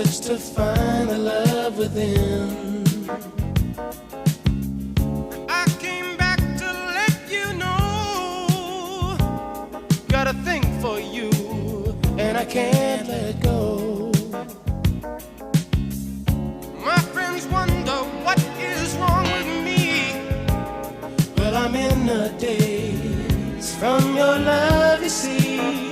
search to find the love within. I came back to let you know, got a thing for you, and I can't let go. My friends wonder what is wrong with me. Well, I'm in a daze from your love, you see.